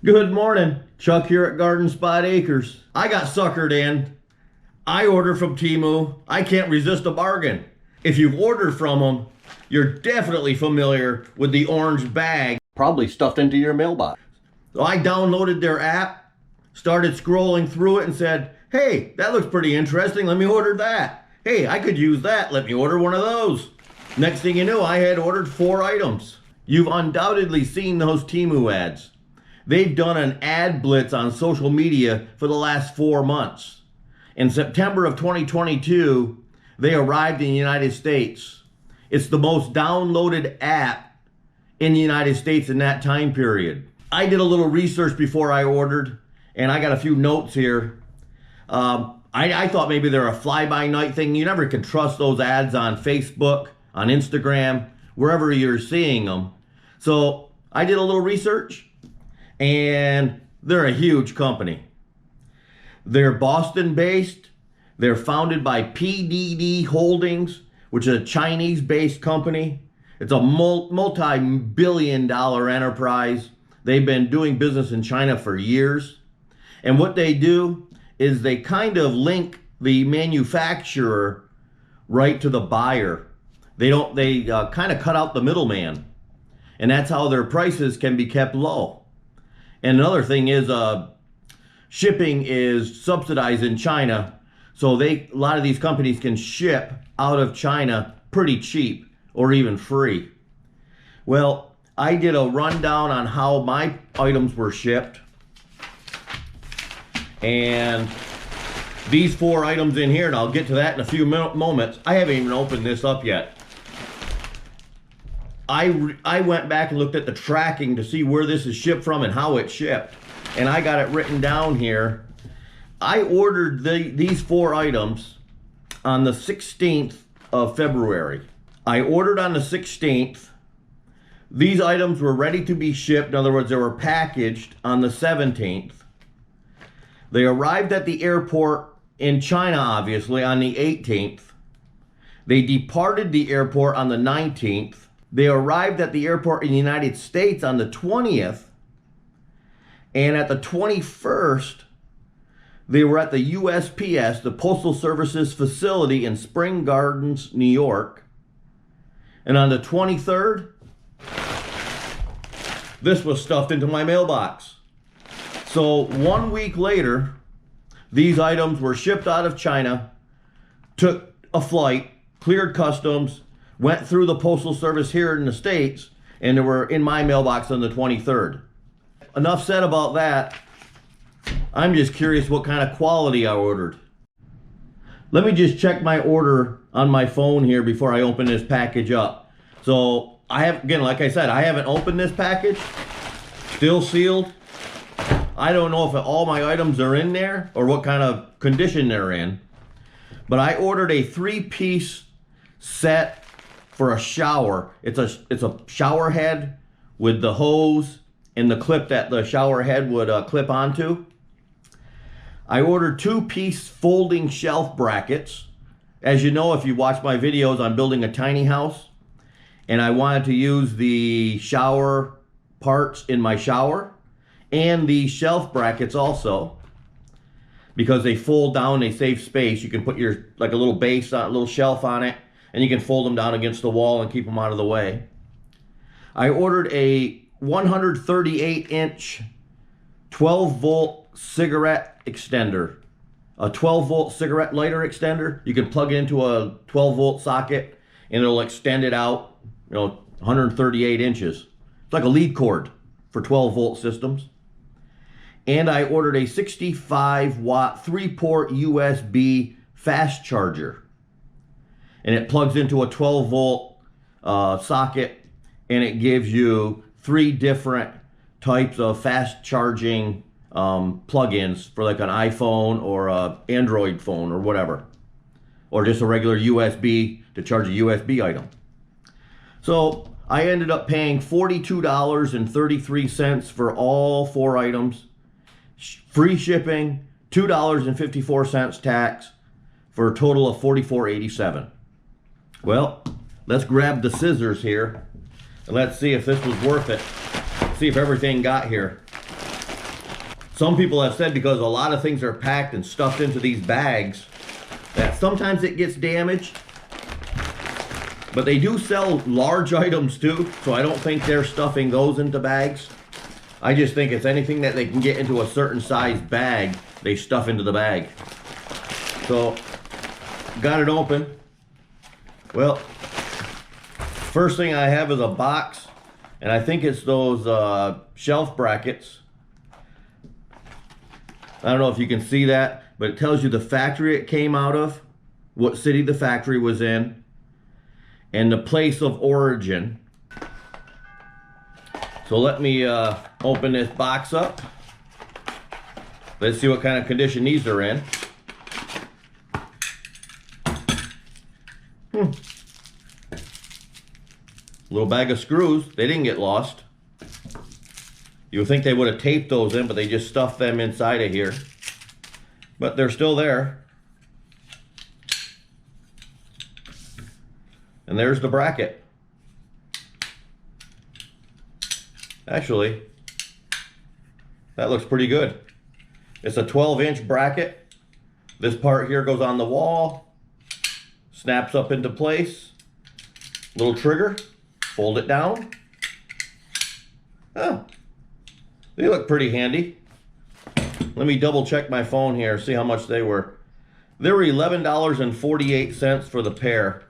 Good morning, Chuck here at Garden Spot Acres. I got suckered in. I ordered from Temu. I can't resist a bargain. If you've ordered from them, you're definitely familiar with the orange bag, probably stuffed into your mailbox. So I downloaded their app, started scrolling through it and said, hey, that looks pretty interesting. Let me order that. Hey, I could use that. Let me order one of those. Next thing you know, I had ordered 4 items. You've undoubtedly seen those Temu ads. They've done an ad blitz on social media for the last 4 months. In September of 2022, they arrived in the United States. It's the most downloaded app in the United States in that time period. I did a little research before I ordered, and I got a few notes here. I thought maybe they're a fly-by-night thing. You never can trust those ads on Facebook, on Instagram, wherever you're seeing them. So I did a little research, and they're a huge company. They're Boston-based. They're founded by PDD Holdings, which is a Chinese-based company. It's a multi-billion-dollar enterprise. They've been doing business in China for years. And what they do is they kind of link the manufacturer right to the buyer. They kind of cut out the middleman. And that's how their prices can be kept low. And another thing is shipping is subsidized in China. So a lot of these companies can ship out of China pretty cheap or even free. Well, I did a rundown on how my items were shipped. And these 4 items in here, and I'll get to that in a few moments. I haven't even opened this up yet. I went back and looked at the tracking to see where this is shipped from and how it's shipped. And I got it written down here. I ordered these 4 items on the 16th of February. I ordered on the 16th. These items were ready to be shipped. In other words, they were packaged on the 17th. They arrived at the airport in China, obviously, on the 18th. They departed the airport on the 19th. They arrived at the airport in the United States on the 20th. And at the 21st, they were at the USPS, the Postal Service's facility in Spring Gardens, New York. And on the 23rd, this was stuffed into my mailbox. So 1 week later, these items were shipped out of China, took a flight, cleared customs, went through the Postal Service here in the States, and they were in my mailbox on the 23rd. Enough said about that. I'm just curious what kind of quality I ordered. Let me just check my order on my phone here before I open this package up. So again, like I said, I haven't opened this package. Still sealed. I don't know if all my items are in there or what kind of condition they're in. But I ordered a 3-piece set for a shower. It's a shower head with the hose and the clip that the shower head would clip onto. I ordered 2-piece folding shelf brackets. As you know, if you watch my videos, I'm building a tiny house, and I wanted to use the shower parts in my shower and the shelf brackets also, because they fold down, they save space. You can put your, like a little base on, a little shelf on it, and you can fold them down against the wall and keep them out of the way. I ordered a 138-inch 12-volt cigarette extender, a 12-volt cigarette lighter extender. You can plug it into a 12-volt socket, and it'll extend it out, 138 inches. It's like a lead cord for 12-volt systems. And I ordered a 65-watt 3-port USB fast charger. And it plugs into a 12-volt socket, and it gives you 3 different types of fast charging plug-ins for like an iPhone or an Android phone or whatever. Or just a regular USB to charge a USB item. So I ended up paying $42.33 for all 4 items. Free shipping, $2.54 tax, for a total of $44.87. Well, let's grab the scissors here and let's see if this was worth it. See if everything got here. some people have said because a lot of things are packed and stuffed into these bags that sometimes it gets damaged. But they do sell large items too, so I don't think they're stuffing those into bags. I just think it's anything that they can get into a certain size bag, they stuff into the bag. So, got it open. Well, first thing I have is a box, and I think it's those shelf brackets. I don't know if you can see that, but it tells you the factory it came out of, what city the factory was in, and the place of origin. So let me open this box up. Let's see what kind of condition these are in. Little bag of screws. They didn't get lost. You would think they would have taped those in, but they just stuffed them inside of here. But they're still there. And there's the bracket. Actually, that looks pretty good. It's a 12-inch bracket. This part here goes on the wall, snaps up into place. Little trigger, fold it down. Oh, they look pretty handy. Let me double check my phone here, see how much they were. They were $11.48 for the pair.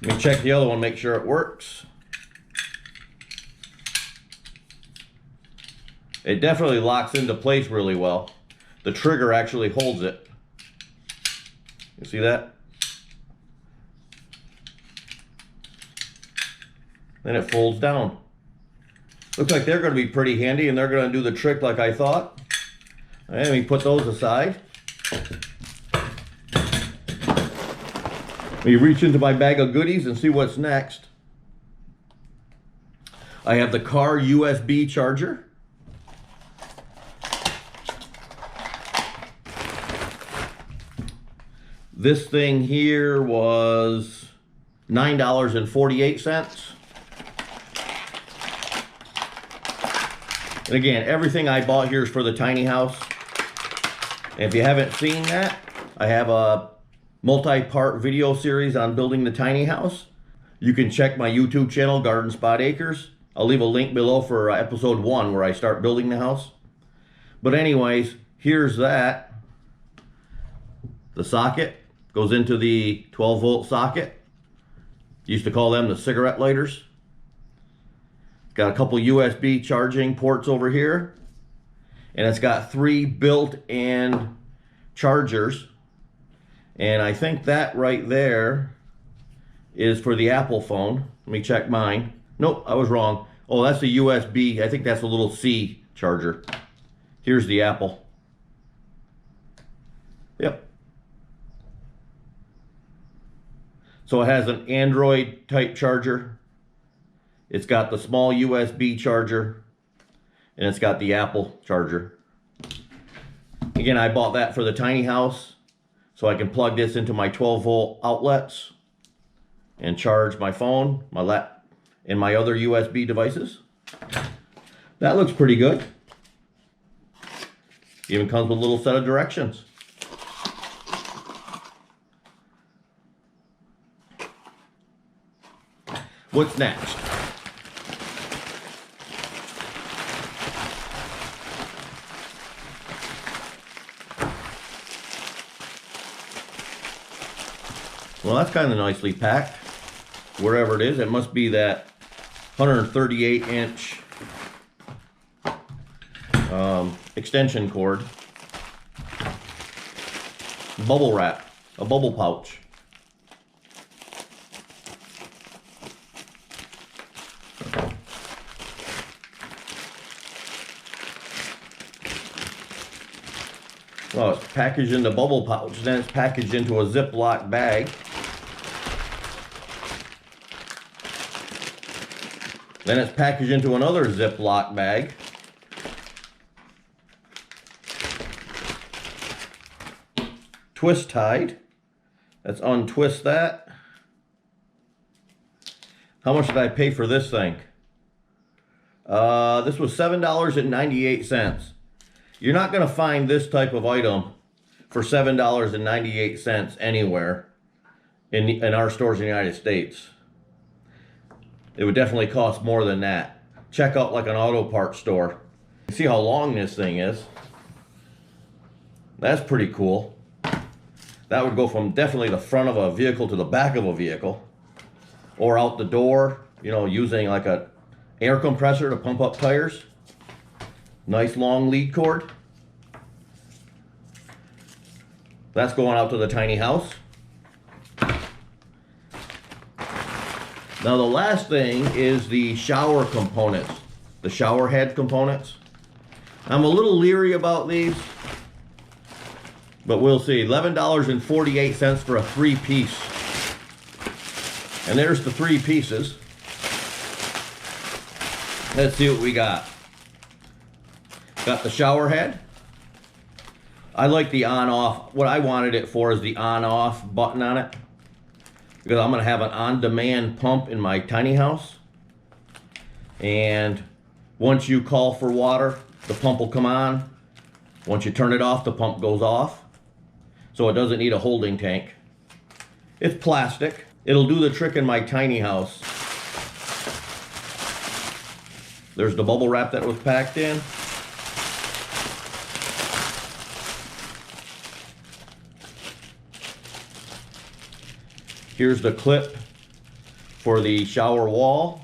Let me check the other one, make sure it works. It definitely locks into place really well. The trigger actually holds it. You see that? Then it folds down. Looks like they're going to be pretty handy, and they're going to do the trick like I thought. Let me put those aside. Let me reach into my bag of goodies and see what's next. I have the car USB charger. This thing here was $9.48. And again, everything I bought here is for the tiny house. And if you haven't seen that, I have a multi-part video series on building the tiny house. You can check my YouTube channel, Garden Spot Acres. I'll leave a link below for episode 1 where I start building the house. But anyways, here's that. The socket goes into the 12-volt socket. Used to call them the cigarette lighters. Got a couple USB charging ports over here. And it's got 3 built-in chargers. And I think that right there is for the Apple phone. Let me check mine. Nope, I was wrong. Oh, that's the USB. I think that's a little C charger. Here's the Apple. Yep. So it has an Android type charger. It's got the small USB charger. And it's got the Apple charger. Again, I bought that for the tiny house, so I can plug this into my 12-volt outlets and charge my phone, my laptop, and my other USB devices. That looks pretty good. Even comes with a little set of directions. What's next? Well, that's kind of nicely packed. Wherever it is, it must be that 138-inch extension cord. Bubble wrap, a bubble pouch. Well, it's packaged in the bubble pouch, then it's packaged into a Ziploc bag. Then it's packaged into another Ziploc bag. Twist tied. Let's untwist that. How much did I pay for this thing? This was $7.98. You're not going to find this type of item for $7.98 anywhere in our stores in the United States. It would definitely cost more than that. Check out like an auto parts store. See how long this thing is. That's pretty cool. That would go from definitely the front of a vehicle to the back of a vehicle, or out the door, you know, using like a air compressor to pump up tires. Nice long lead cord. That's going out to the tiny house. Now the last thing is the shower components, the shower head components. I'm a little leery about these, but we'll see. $11.48 for a 3-piece. And there's the 3 pieces. Let's see what we got. Got the shower head. I like the on-off. What I wanted it for is the on-off button on it, because I'm going to have an on-demand pump in my tiny house. And once you call for water, the pump will come on. Once you turn it off, the pump goes off. So it doesn't need a holding tank. It's plastic. It'll do the trick in my tiny house. There's the bubble wrap that was packed in. Here's the clip for the shower wall.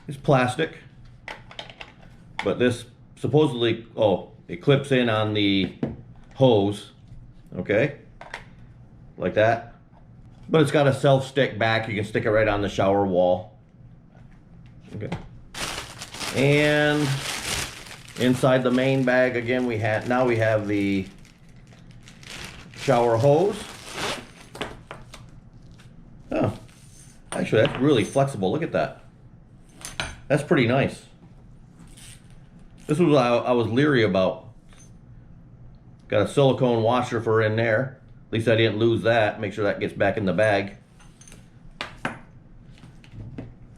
It's plastic, but this supposedly, oh, it clips in on the hose, okay, like that. But it's got a self-stick back. You can stick it right on the shower wall. Okay. And inside the main bag again, we have the shower hose. Oh, actually that's really flexible. Look at that. That's pretty nice. This was what I was leery about. Got a silicone washer for in there. At least I didn't lose that. Make sure that gets back in the bag.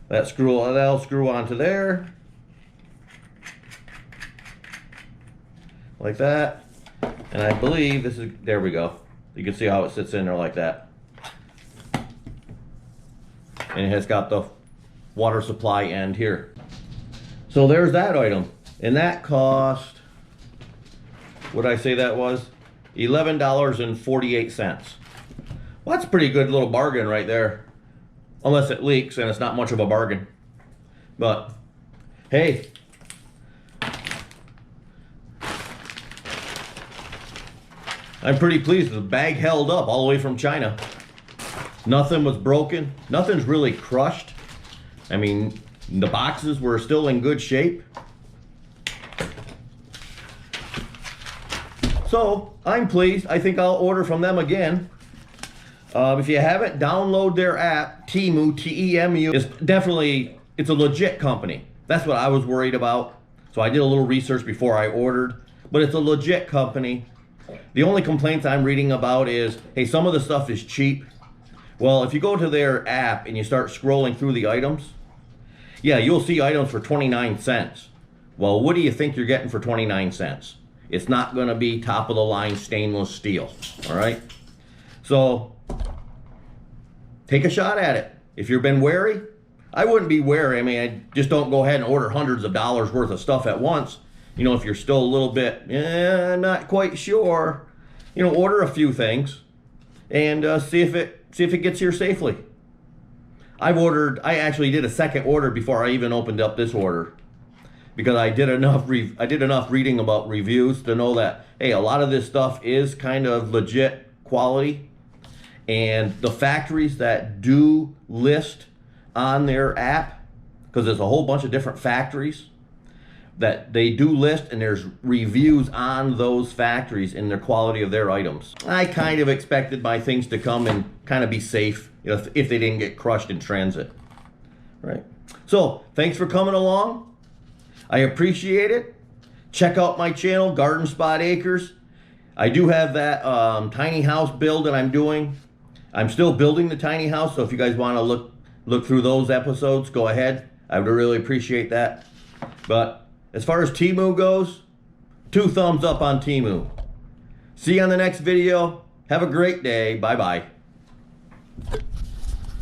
That'll screw onto there. Like that. And I believe this is, there we go. You can see how it sits in there like that. And it has got the water supply end here. So there's that item. And that cost, what did I say that was? $11.48. Well, that's a pretty good little bargain right there. Unless it leaks, and it's not much of a bargain. But, hey. I'm pretty pleased. The bag held up all the way from China. Nothing was broken. Nothing's really crushed. I mean, the boxes were still in good shape. So, I'm pleased. I think I'll order from them again. If you haven't, download their app, Temu, T-E-M-U. It's a legit company. That's what I was worried about. So I did a little research before I ordered. But it's a legit company. The only complaints I'm reading about is, hey, some of the stuff is cheap. Well, if you go to their app and you start scrolling through the items, yeah, you'll see items for 29 cents. Well, what do you think you're getting for 29 cents? It's not going to be top of the line stainless steel, all right? So, take a shot at it. If you've been wary, I wouldn't be wary. I mean, I just don't go ahead and order hundreds of dollars worth of stuff at once. You know, if you're still a little bit, not quite sure, you know, order a few things and see if it gets here safely. I actually did a second order before I even opened up this order, because I did enough reading about reviews to know that, hey, a lot of this stuff is kind of legit quality, and the factories that do list on their app, because there's a whole bunch of different factories that they do list, and there's reviews on those factories in their quality of their items. I kind of expected my things to come and kind of be safe, you know, if they didn't get crushed in transit, right? So thanks for coming along. I appreciate it. Check out my channel, Garden Spot Acres. I do have that tiny house build that I'm doing. I'm still building the tiny house, so if you guys want to look through those episodes, go ahead. I would really appreciate that. But as far as Temu goes, 2 thumbs up on Temu. See you on the next video. Have a great day. Bye-bye.